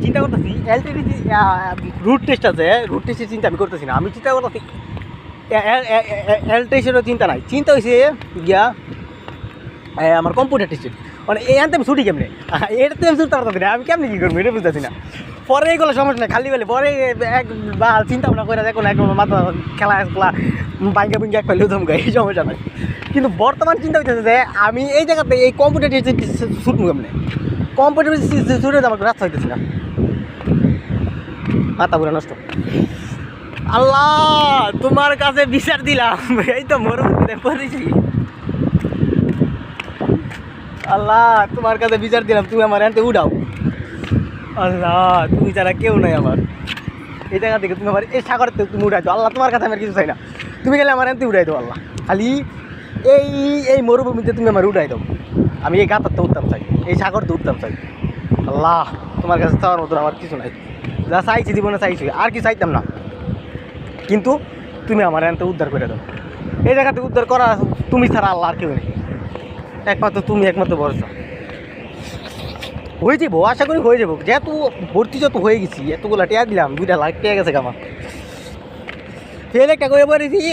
চিন্তা করতেছি Ltd root test আছে, রুট টেস্টের চিন্তা আমি করতেছি না। আমি চিন্তা করতেছি এল টেস্টেরও চিন্তা নাই, চিন্তা হয়েছে গিয়া আমার কম্পিউটার টেস্টের। মানে এখানতে আমি ছুটি কেমনে, এটাতে আমি ছুটতে পারতেছি না। আমি কেমনি কী করবো এটা বুঝতেছি না। পরে এগুলো সমস্যা নেই, খালি বলে পরে এক বা চিন্তা ভাবনা করে দেখো না, এক মাথা খেলা বাইঙ্গা বিঙ্গা এক পাইলেও ধমকা, এই সমস্যা নাই। কিন্তু বর্তমান চিন্তা হইতেছে যে আমি এই জায়গাতে এই কম্পিউটার টেস্টে ছুটবো কেমনে, কম্পিউটার ছুটে আমার রাস্তা হইতেছি না, মাথা পুরো নষ্ট। আল্লাহ তোমার কাছে বিচার দিলাম, এই তো মরুভূমিতে পড়েছি। আল্লাহ তোমার কাছে বিচার দিলাম, তুমি আমার এনতে উঠাও। আল্লাহ তুমি ছাড়া কেউ নাই আমার এই জায়গা থেকে, তুমি আমার এই সাগর থেকে তুমি উঠাই দাও। আল্লাহ তোমার কাছে আমার কিছু চাই না, তুমি গেলে আমার এনতে উঠাই দাও। আল্লাহ খালি এই এই মরুভূমিতে তুমি আমার উঠাই দাও, আমি এই গাতারতে উঠতাম চাই, এই সাগরতে উঠতাম চাই। আল্লাহ তোমার কাছে চাওয়ার মতন আমার কিছু নাই, যা চাইছি জীবনে চাইছি, আর কি চাইতাম না। কিন্তু তুমি আমার এনতে উদ্ধার করে দাও, এই জায়গাতে উদ্ধার করা তুমি ছাড়া আল্লাহ আর কেউ নেই, একমাত্র তুমি, একমাত্র ভরসা। হয়ে যাবো, আশা করি হয়ে যাবো, যেহেতু ভর্তি যত হয়ে গেছি, এতগুলা টিয়া দিলাম, 2 লাখ টিয়া গেছে আমার, ফেল একটা করে পড়েছি।